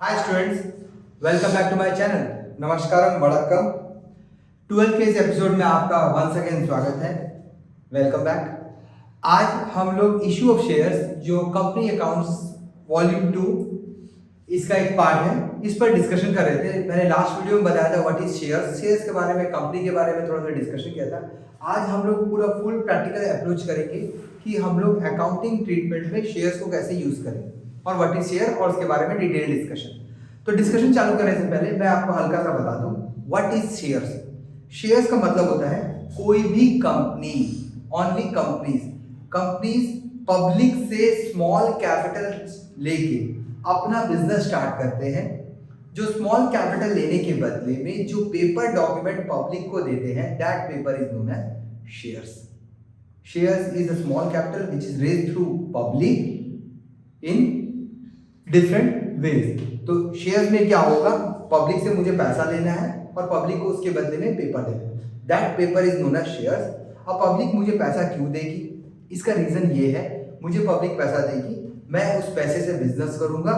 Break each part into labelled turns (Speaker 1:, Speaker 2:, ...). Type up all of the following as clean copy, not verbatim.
Speaker 1: Hi students, welcome back to my channel. नमस्कारम वड़क्कम। 12th के इस एपिसोड में आपका वंस अगेन स्वागत है। Welcome back. आज हम लोग इशू ऑफ शेयर्स जो कंपनी अकाउंट्स वॉल्यूम 2 इसका एक पार्ट है, इस पर डिस्कशन कर रहे थे। मैंने लास्ट वीडियो में बताया था व्हाट इज शेयर्स के बारे में, कंपनी के बारे में थोड़ा सा डिस्कशन किया था। आज हम लोग पूरा फुल प्रैक्टिकल अप्रोच करेंगे कि हम लोग अकाउंटिंग ट्रीटमेंट में शेयर्स को कैसे यूज करें और व्हाट इज शेयर और उसके बारे में डिटेल डिस्कशन। तो डिस्कशन चालू करने से पहले मैं आपको हल्का सा बता दूं व्हाट इज शेयर्स। शेयर्स का मतलब होता है कोई भी कंपनी, ओनली कंपनीज पब्लिक से स्मॉल कैपिटल लेके अपना बिजनेस स्टार्ट करते हैं। जो स्मॉल कैपिटल लेने के बदले में जो पेपर डॉक्यूमेंट पब्लिक को देते हैं, that paper is known as shares. Shares is a small capital which is raised through public in different ways. तो शेयर्स में क्या होगा, पब्लिक से मुझे पैसा लेना है और पब्लिक को उसके बदले में पेपर देना है, that paper is known as shares. अब पब्लिक मुझे पैसा क्यों देगी, इसका रीजन ये है, मुझे पब्लिक पैसा देगी, मैं उस पैसे से बिजनेस करूंगा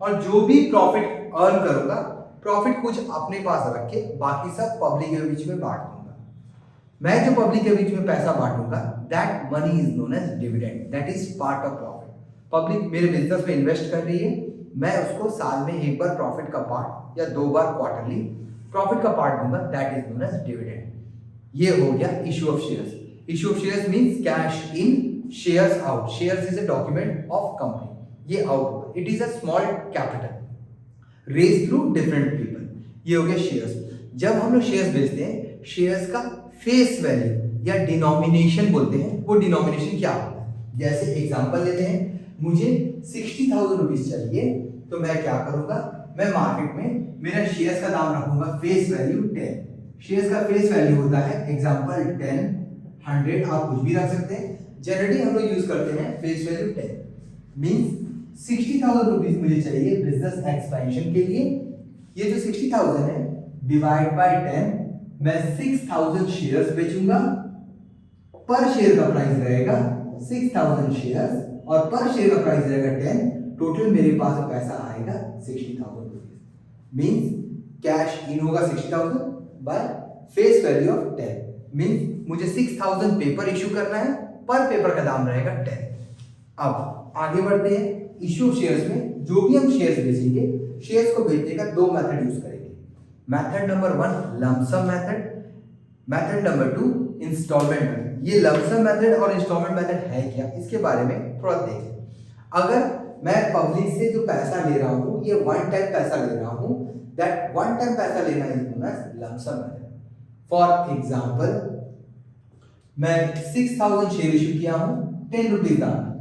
Speaker 1: और जो भी प्रॉफिट अर्न करूंगा, प्रॉफिट कुछ अपने पास रख के बाकी सब पब्लिक के बीच में बांट दूंगा। मैं जो पब्लिक के बीच में पैसा बांटूंगा, that money is known as dividend, that is part of profit. Public मेरे बिजनेस में इन्वेस्ट कर रही है, मैं उसको साल में एक बार प्रॉफिट का पार्ट या 2 बार क्वार्टरली प्रॉफिट का पार्ट दूंगा, that is known as dividend. ये हो गया issue of shares. Issue of shares means cash in, shares out. Shares is a document of company, ये आउट होगा। It is a small capital raise through different people, ये हो गया shares. जब हम लोग शेयर्स बेचते हैं, शेयर्स का फेस वैल्यू या डिनोमिनेशन बोलते हैं, वो डिनोमिनेशन क्या होता है। जैसे एग्जांपल लेते हैं, मुझे 60,000 रुपीज चाहिए, तो मैं क्या करूंगा, मैं मार्केट में मेरा शेयर्स का दाम रखूंगा फेस वैल्यू 10। शेयर्स का फेस वैल्यू होता है एग्जांपल 10, 100, आप कुछ भी रख सकते हैं। जनरली हम लोग यूज करते हैं फेस वैल्यू 10, मींस 60,000 रुपीज मुझे चाहिए बिजनेस एक्सपेंशन के लिए। ये जो 60,000 है डिवाइड बाय 10, मैं 6,000 शेयर्स बेचूंगा। पर शेयर का प्राइस रहेगा 6,000 शेयर्स और पर शेयर का प्राइस रहेगा 10। टोटल मेरे पास पैसा आएगा 60,000 रुपीज। मींस कैश इन होगा 60,000 by face value of 10, means मुझे 6,000 पेपर इशू करना है, पर पेपर का दाम रहेगा 10। अब आगे बढ़ते हैं। इशू शेयर्स में जो भी हम शेयर्स बेचेंगे, शेयर्स को बेचने का 2 मेथड यूज करेंगे। Method number 1 lump sum method, method number 2 instalment method. ये लमसम मेथड और इंस्टॉलमेंट मेथड है क्या, इसके बारे में थोड़ा देखें। अगर मैं पब्लिक से जो पैसा ले रहा हूं, ये वन टाइम पैसा ले रहा हूं, दैट वन टाइम पैसा लेना is known as lump sum method. For example, मैं 6,000 शेयर इशू किया हूं 10 रुपीज दाम,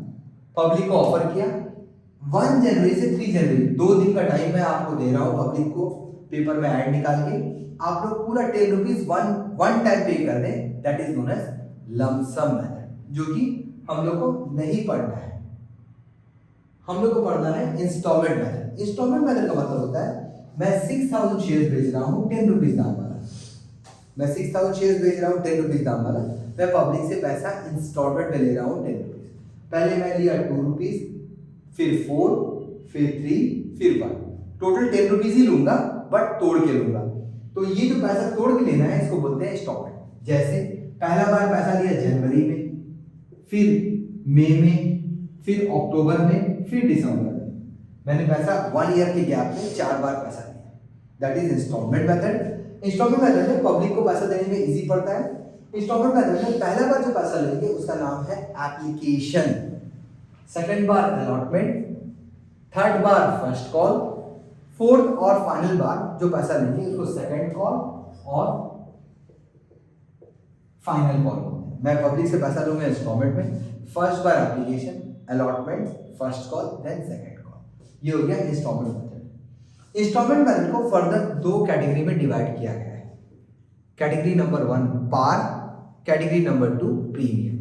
Speaker 1: पब्लिक को ऑफर किया। 1 जनवरी से 3 जनवरी 2 दिन का टाइम मैं आपको दे रहा हूं पब्लिक को, पेपर में ऐड निकाल के आप लोग पूरा 10 रुपीज वन टाइम पे कर दें, that is known as lump sum method, जो कि हम लोग को नहीं पढ़ना है। हम लोग को पढ़ना है इंस्टॉलमेंट मेथड। इंस्टॉलमेंट मेथड का मतलब होता है, मैं 6,000 शेयर्स बेच रहा हूं 10 रुपीज दाम वाला, मैं 6,000 शेयर्स बेच रहा हूं 10 रुपीज दाम वाला, मैं पब्लिक से पैसा इंस्टॉलमेंट में ले रहा हूं 10 रुपीज। पहले मैं लिया 2 रुपीज, फिर 4, फिर 3, फिर 1, टोटल 10 रुपीज ही लूंगा, बट तोड़ के लूंगा। तो ये जो पैसा तोड़ के लेना है, इसको बोलते हैं इंस्टॉलमेंट। जैसे पहला बार पैसा लिया जनवरी में, फिर मई में, फिर अक्टूबर में, फिर दिसंबर में। मैंने पैसा 1 ईयर के गैप में 4 बार पैसा लिया, that is instalment method. Instalment method में पब्लिक को पैसा देने में इजी पड़ता है। इंस्टॉलमेंट मेथड में पहला बार जो पैसा लेंगे उसका नाम है एप्लीकेशन, सेकंड बार अलॉटमेंट, थर्ड बार फर्स्ट कॉल, फोर्थ और फाइनल बार जो पैसा लेंगे उसको सेकंड कॉल और फाइनल कॉल। मैं पब्लिक से पैसा लूंगा इंस्टॉलमेंट में, फर्स्ट बार application, allotment, first call, then second call. ये हो गया इंस्टॉलमेंट मेथड। इंस्टॉलमेंट मेथड को फर्दर 2 कैटेगरी में डिवाइड किया गया है। Category number 1 par, category number 2 premium.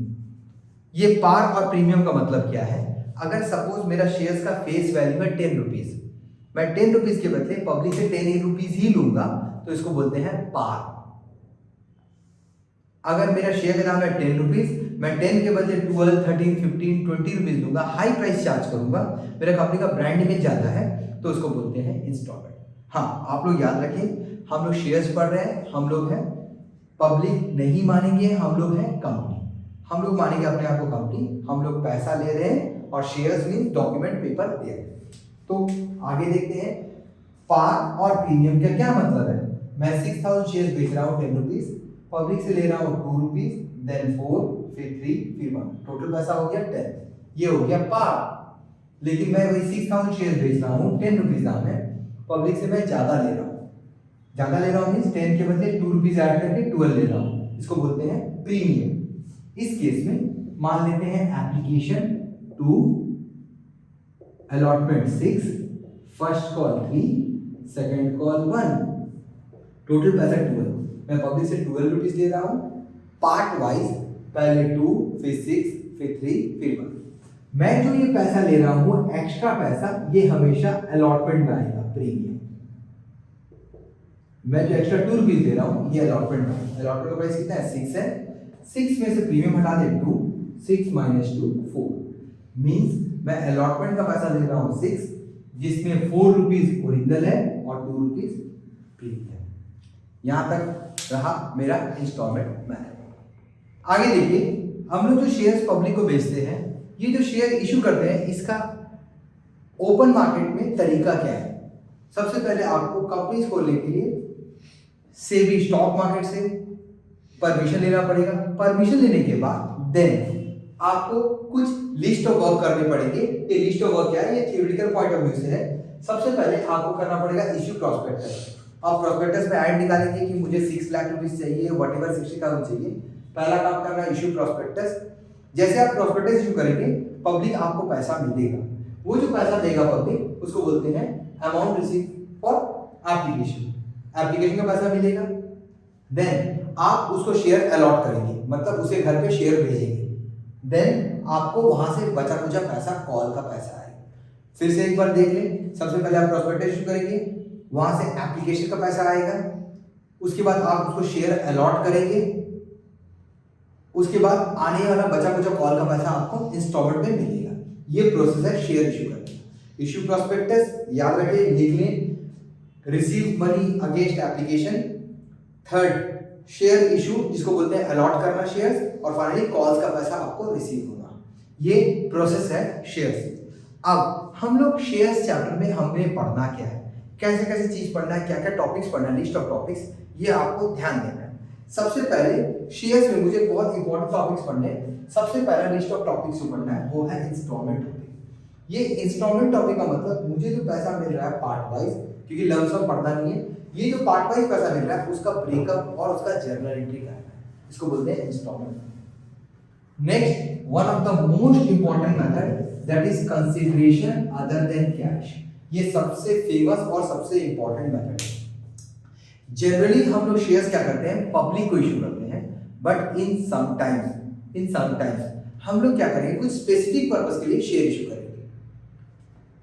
Speaker 1: ये पार और प्रीमियम का मतलब क्या है, अगर सपोज मेरा शेयर्स का फेस वैल्यू है 10 रुपीज, मैं 10 रुपीज के बदले पब्लिक से 10 रुपीज ही लूंगा, तो इसको बोलते हैं पार। अगर मेरा शेयर का दाम है 10 रुपीज, मैं 10 के बदले 12, 13, 15, 20 रुपीज दूंगा, हाई प्राइस चार्ज करूंगा, मेरा कंपनी का ब्रांड इमेज ज्यादा है, तो उसको बोलते हैं इंस्टॉलमेंट। हाँ, आप लोग याद रखें, हम लोग शेयर्स पढ़ रहे हैं, हम लोग हैं पब्लिक नहीं मानेंगे, हम लोग हैं कंपनी। हम लोग मानेंगे अपने आप को कंपनी, हम लोग पैसा ले रहे हैं और शेयर्स मीन डॉक्यूमेंट पेपर दे रहे हैं। तो आगे देखते हैं पार और प्रीमियम का क्या मतलब है। मैं 6000 शेयर्स बेच रहा हूँ 10 रुपीज, पब्लिक से ले रहा हूँ 2 रुपीज, देन 4, फिर 3, फिर 1, टोटल पैसा हो गया 10, ये हो गया पार। लेकिन मैं वही 6000 शेयर्स बेच रहा हूँ 10 रुपीज दाम है, पब्लिक से मैं ज्यादा ले रहा हूँ, ज्यादा ले रहा हूँ मीन्स 10 के बदले 2 रुपीज ऐड करके 12 ले रहा हूँ, इसको बोलते हैं प्रीमियम। इस केस में मान लेते हैं application 2, allotment 6, first call 3, second call 1, total पैसा 12। मैं पब्लिक से 12 रुपीज ले रहा हूँ पार्ट वाइज, पहले 2, फिर 6, फिर 3, फिर 1। मैं जो ये पैसा ले रहा हूँ एक्स्ट्रा पैसा, ये हमेशा अलॉटमेंट में आएगा प्रीमियम। मैं जो एक्स्ट्रा 2 रुपीज दे रहा हूँ ये अलॉटमेंट में, अलॉटमेंट का प्राइस कितना है 6 है, 6 में से प्रीमियम हटा दे 2, 6 माइनस 2 4, मीन्स मैं अलॉटमेंट का पैसा ले रहा हूँ 6, जिसमें 4 रुपीज ओरिजिनल है और 2 रुपीज प्रीमियम। यहां तक रहा मेरा इंस्टॉलमेंट मैथड। आगे देखिए, हम लोग जो शेयर्स पब्लिक को बेचते हैं, ये जो शेयर इशू करते हैं, इसका ओपन मार्केट में तरीका क्या है। सबसे पहले आपको कंपनीज खोलने के लिए सेबी स्टॉक मार्केट से परमिशन लेना पड़ेगा। परमिशन लेने के बाद देन आपको कुछ लिस्ट ऑफ वर्क करने पड़ेंगे। ये लिस्ट ऑफ वर्क क्या है, ये थ्योरेटिकल पॉइंट ऑफ व्यू से है। सबसे पहले आपको करना पड़ेगा इश्यू प्रॉस्पेक्टस। आप प्रॉस्पेक्टस में ऐड निकालेंगे कि मुझे 6 लाख रुपीस चाहिए, व्हाटएवर 60,000 चाहिए। पहला काम करना है इश्यू प्रॉस्पेक्टस। जैसे आप प्रॉस्पेक्टस इशू करेंगे, पब्लिक आपको पैसा मिलेगा। वो जो पैसा देगा पब्लिक, उसको बोलते हैं amount receive for application. Application का पैसा मिलेगा, देन आप उसको शेयर अलॉट करेंगे, मतलब उसे घर पे शेयर भेजेंगे, देन आपको वहां से बचा कुचा पैसा, कॉल का पैसा आएगा। फिर से एक बार देख लें, सबसे पहले आप प्रॉस्पेक्टस इशू करेंगे, वहां से एप्लीकेशन का पैसा आएगा, उसके बाद आप उसको शेयर अलॉट करेंगे, उसके बाद आने वाला बचा कुचा कॉल का पैसा आपको इंस्टॉलमेंट में मिलेगा। ये प्रोसेस है शेयर इशू करने का। इशू प्रॉस्पेक्टस याद रखिए, लिख लें, receive money against application, third share issue जिसको बोलते हैं अलॉट करना शेयर्स, और फाइनली कॉल्स का पैसा आपको रिसीव होना। ये प्रोसेस है शेयर्स। अब हम लोग शेयर्स चैप्टर में हमने पढ़ना क्या है, कैसे कैसे चीज पढ़ना है, क्या क्या टॉपिक्स पढ़ना है, लिस्ट ऑफ टॉपिक्स, ये आपको ध्यान देना है। सबसे पहले शेयर्स में मुझे बहुत इंपॉर्टेंट टॉपिक्स पढ़ने हैं। सबसे पहला लिस्ट ऑफ टॉपिक्स जो पढ़ना है वो है इंस्टॉलमेंट टॉपिक। ये इंस्टॉलमेंट टॉपिक का मतलब मुझे जो पैसा मिल रहा है पार्ट वाइज, क्योंकि लमसम पढ़ना नहीं है, ये जो पार्ट वाइज पैसा मिल रहा है उसका ब्रेकअप और उसका जर्नल एंट्री करना है, इसको बोलते हैं instalment. Next, one of the most important method that is consideration other than cash. ये सबसे फेमस और सबसे इंपॉर्टेंट मेथड है। जनरली हम लोग शेयर्स क्या करते हैं, पब्लिक को इशू करते हैं, बट इन समटाइम्स हम लोग क्या करेंगे, कुछ स्पेसिफिक पर्पस के लिए शेयर इशू करेंगे,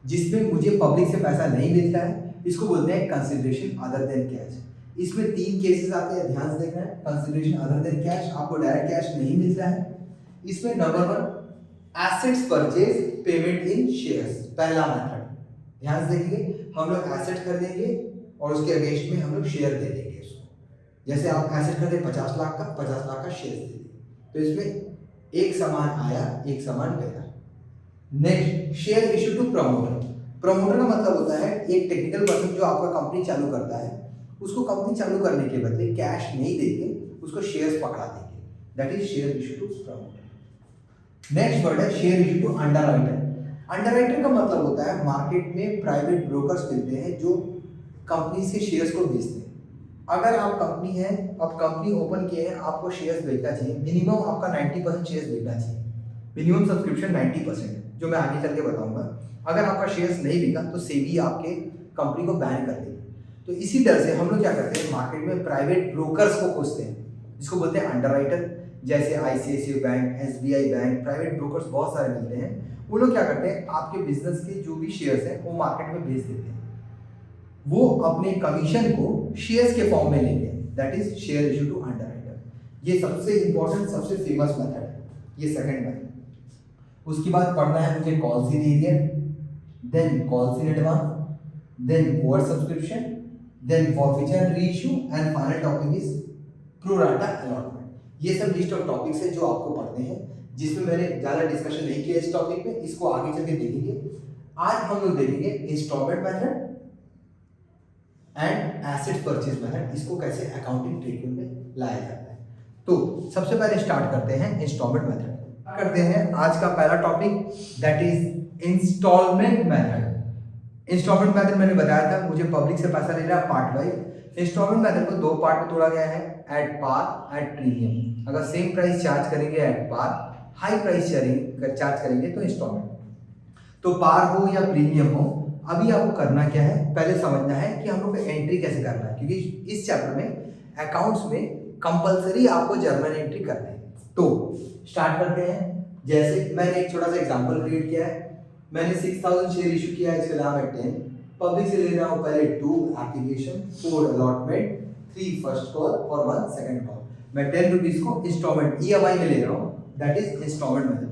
Speaker 1: जिसमें मुझे पब्लिक से पैसा नहीं मिलता है, इसको बोलते हैं कंसीडरेशन अदर देन कैश। इसमें 3 केसेस आते हैं, ध्यान से देखना है। कंसीडरेशन अदर देन कैश, आपको डायरेक्ट कैश नहीं मिलता है। इसमें number 1 assets purchase payment in shares, पहला मेथड। ध्यान से देखिए, हम लोग एसेट खरीदेंगे और उसके अगेंस्ट में हम लोग शेयर दे देंगे उसको। जैसे आप एसेट खरीदे 50 लाख का, 50 लाख का शेयर दे देंगे, तो इसमें एक सामान आया, एक सामान गया। Next, share issue to promoter. Promoter का मतलब होता है एक टेक्निकल पर्सन जो आपका कंपनी चालू करता है, उसको कंपनी चालू करने के बदले कैश नहीं देके उसको शेयर्स पकड़ा देंगे, that is share issue to promoter. Next word है share issue to underwriter. Underwriter का मतलब होता है मार्केट में प्राइवेट ब्रोकर्स मिलते हैं जो कंपनी से शेयर्स को बेचते हैं। अगर आप कंपनी है, आप कंपनी ओपन किए हैं, आपको शेयर्स बेचना चाहिए, मिनिमम आपका 90% शेयर्स बेचना चाहिए, मिनिमम सब्सक्रिप्शन 90%, जो मैं आगे चल के बताऊंगा। अगर आपका शेयर्स नहीं बिका तो सेबी आपके कंपनी को बैन कर देगी। तो इसी तरह से हम लोग क्या करते हैं, मार्केट में प्राइवेट ब्रोकर्स को खोजते हैं, जिसको बोलते हैं अंडरराइटर। जैसे ICICI bank, SBI bank, private brokers बहुत सारे मिलते हैं। वो लोग क्या करते हैं, आपके बिजनेस के जो भी शेयर्स हैं वो मार्केट में बेच देते हैं, वो अपने कमीशन को शेयर्स के फॉर्म में लेंगे, that is share issue to underwriter. ये सबसे इंपॉर्टेंट, सबसे फेमस मेथड है, ये सेकंड मेथड। उसके बाद पढ़ना है मुझे calls in arrear, then calls in advance, then oversubscription, then forfeiture and reissue, and final topic is pro rata allotment. ये सब लिस्ट ऑफ टॉपिक्स है जो आपको पढ़ने हैं, जिसमें मैंने ज़्यादा डिस्कशन नहीं किया इस टॉपिक पे, इसको आगे चल के देखेंगे। आज हम लोग देखेंगे instalment method and asset purchase method, इसको कैसे अकाउंटिंग ट्रीटमेंट में लाया जाता है। तो सबसे पहले स्टार्ट करते हैं इंस्टॉलमेंट मेथड। करते हैं आज का पहला topic, that is instalment method. Instalment method मैंने बताया था, मुझे पब्लिक से पैसा ले रहा है पार्ट वाइज। इंस्टॉलमेंट मेथड को दो पार्ट में तोड़ा गया है, एट पार, एट प्रीमियम। अगर सेम प्राइस चार्ज करेंगे at par, high price charge करेंगे तो इंस्टॉलमेंट। तो पार हो या प्रीमियम हो, अभी आपको करना क्या है, पहले समझना है कि हम लोग एंट्री कैसे करना है, क्योंकि इस चैप्टर में अकाउंट्स में कंपलसरी आपको जर्नल एंट्री करना है। तो स्टार्ट करते हैं। जैसे मैंने एक छोटा सा एग्जांपल क्रिएट किया है, मैंने 6000 शेयर इशू किया है, इसके नाम है 10। पब्लिक से ले रहा हूँ पहले 2 एप्लीकेशन, 4 अलॉटमेंट, 3 फर्स्ट कॉल और 1 सेकंड कॉल। मैं 10 रुपीज को इंस्टॉलमेंट EMI में ले रहा हूँ, दैट इज इंस्टॉलमेंट मेथड।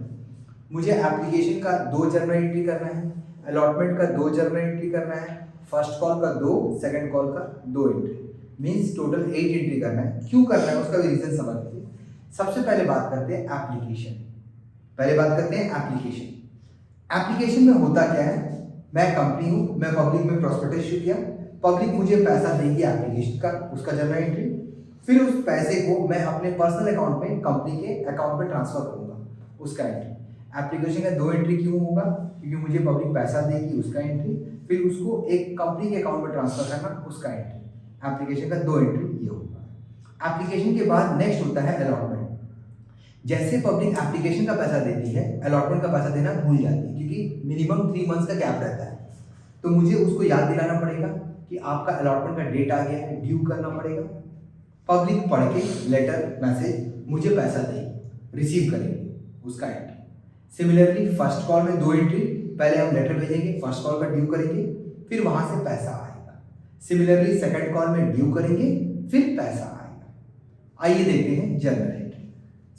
Speaker 1: मुझे एप्लीकेशन का 2 जर्नल एंट्री करना है, अलॉटमेंट का 2 जर्नल एंट्री करना है, फर्स्ट कॉल का 2, सेकंड कॉल का 2 एंट्री, मींस टोटल 8 एंट्री करना है। क्यों करना है उसका भी रीजन समझ लीजिए। सबसे पहले बात करते हैं एप्लीकेशन। पहले बात करते हैं एप्लीकेशन। एप्लीकेशन में होता क्या है, मैं कंपनी हूँ, मैं पब्लिक में प्रॉस्पेक्टस इशू किया, पब्लिक मुझे पैसा देगी एप्लीकेशन का, उसका जर्नल एंट्री, फिर उस पैसे को मैं अपने पर्सनल अकाउंट में, कंपनी के अकाउंट में ट्रांसफर करूंगा, उसका एंट्री। एप्लीकेशन का 2 एंट्री क्यों होगा, क्योंकि मुझे पब्लिक पैसा देगी, उसका एंट्री, फिर उसको एक कंपनी के अकाउंट में ट्रांसफर करना, उसका एंट्री। एप्लीकेशन का 2 एंट्री ये होगा। एप्लीकेशन के बाद नेक्स्ट होता है अलॉटमेंट। जैसे पब्लिक एप्लीकेशन का पैसा देती है, अलॉटमेंट का पैसा देना भूल जाती है, क्योंकि मिनिमम 3 मंथ्स का गैप रहता है। तो मुझे उसको याद दिलाना पड़ेगा कि आपका अलॉटमेंट का डेट आ गया है, ड्यू करना पड़ेगा। पब्लिक पढ़ के लेटर मैसेज मुझे पैसा देगी, रिसीव करेंगे, उसका एंट्री। सिमिलरली फर्स्ट कॉल में 2 एंट्री, पहले हम लेटर भेजेंगे, फर्स्ट कॉल का ड्यू करेंगे, फिर वहां से पैसा आएगा। सिमिलरली सेकंड कॉल में ड्यू करेंगे, फिर पैसा आएगा। आइए देखते हैं जर्नल एंट्री।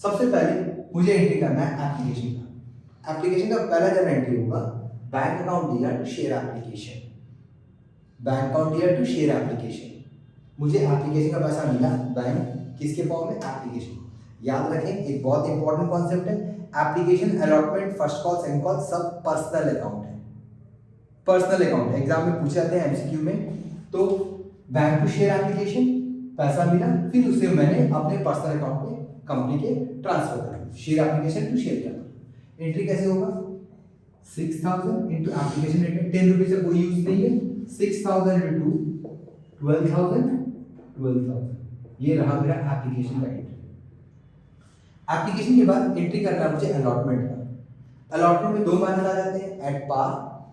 Speaker 1: सबसे पहले मुझे एंट्री करना है एप्लीकेशन का। एप्लीकेशन का पहला जर्नल एंट्री होगा बैंक अकाउंट दिया to share application. Bank account दिया टू शेयर एप्लीकेशन, मुझे एप्लीकेशन का पैसा मिला बैंक किसके फॉर्म में, एप्लीकेशन। याद रखें एक बहुत इंपॉर्टेंट कॉन्सेप्ट है, application, allotment, first call, second call सब पर्सनल अकाउंट है। पर्सनल अकाउंट एग्जाम में पूछे जाते हैं MCQ में। तो बैंक टू शेयर एप्लीकेशन, पैसा मिला, फिर उसे मैंने अपने पर्सनल अकाउंट में कंपनी के ट्रांसफर करना, शेयर एप्लीकेशन टू शेयर करना। एंट्री कैसे होगा, 6000 इंटू एप्लीकेशन रेट, 10 रुपीज से कोई यूज नहीं है, 6000 इंटू 12,000, ये रहा मेरा एप्लीकेशन का एंट्री। एप्लीकेशन के बाद एंट्री करना है मुझे अलॉटमेंट का। अलॉटमेंट में 2 मेथड आ जाते हैं, एट पार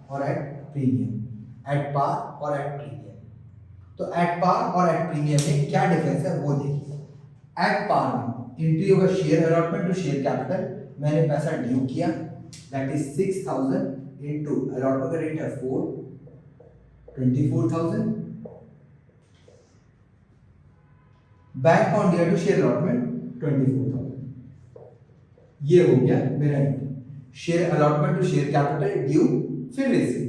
Speaker 1: और एट प्रीमियम। एट पार और एट प्रीमियम। तो एट पार और एट प्रीमियम में क्या डिफरेंस है वो देखिए। एट पार में एंट्री होगा share allotment to share capital, मैंने पैसा ड्यू किया, दैट इज 6000 इंटू अलॉटमेंट का रेट है 4, 24,000, बैंक अकाउंट दिया टू शेयर अलॉटमेंट 24,000। ये हो गया मेरा entry, share allotment to share capital, due, फिर रिसीव।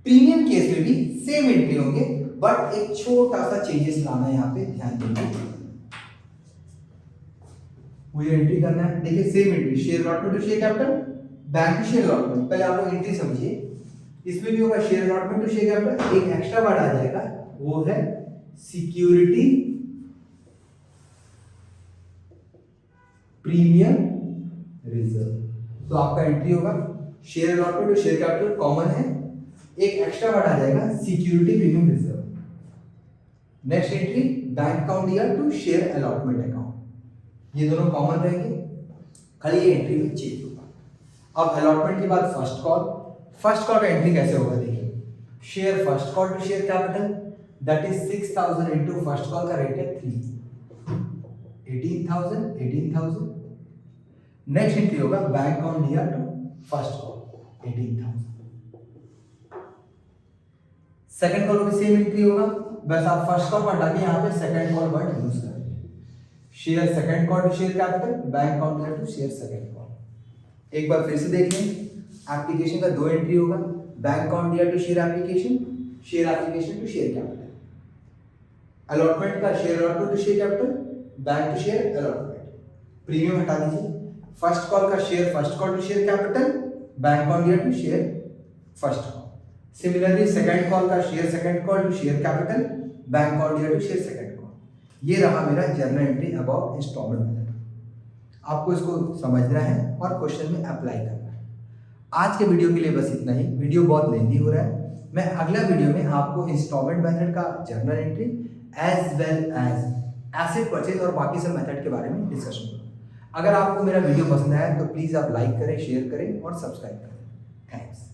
Speaker 1: प्रीमियम केस में भी सेम एंट्री होंगे, बट एक छोटा सा चेंजेस लाना है, यहाँ पे ध्यान देंगे। मुझे एंट्री करना है, देखिए same entry, share allotment to share capital, bank to share allotment. पहले आप लोग एंट्री समझिए, इसमें भी होगा share allotment to share capital, एक एक्स्ट्रा वर्ड आ जाएगा, वो है सिक्योरिटी प्रीमियम रिजर्व। तो आपका एंट्री होगा share allotment to share capital common है, एक एक्स्ट्रा वर्ड आ जाएगा security premium reserve. Next entry bank account दिया टू शेयर अलॉटमेंट अकाउंट, ये दोनों कॉमन रहेंगे, खाली ये एंट्री में चेंज होगा। अब अलॉटमेंट के बाद फर्स्ट कॉल, फर्स्ट कॉल का एंट्री कैसे होगा देखिए, share first call to share capital, that is 6000 into first call का रेट है 3, 18,000। नेक्स्ट एंट्री होगा बैंक अकाउंट दिया to first call 18,000। Second call में सेम एंट्री होगा, बस आप फर्स्ट कॉल हटा के यहाँ पे सेकंड कॉल वर्ड यूज करेंगे। Share second call to share capital, bank account दिया टू शेयर सेकंड कॉल। एक बार फिर से देख लें, एप्लीकेशन का 2 एंट्री होगा, बैंक अकाउंट दिया to share application, share application to share capital, allotment का share allotment to share capital, bank to share allotment, premium हटा दीजिए, फर्स्ट कॉल का share first call to share capital, bank on dear to share first call. Similarly second call का share second call to share capital, bank on dear to share second call. ये रहा मेरा journal entry about instalment method. आपको इसको समझना है और question में अप्लाई करना है। आज के वीडियो के लिए बस इतना ही। वीडियो बहुत लेंथी हो रहा है। मैं अगला वीडियो में आपको इंस्टॉलमेंट मेथड का journal entry as well as asset purchase और बाकी सब मेथड के बारे में डिस्कशन करूँगा। अगर आपको मेरा वीडियो पसंद आया तो प्लीज़ आप लाइक करें, शेयर करें और सब्सक्राइब करें। थैंक्स।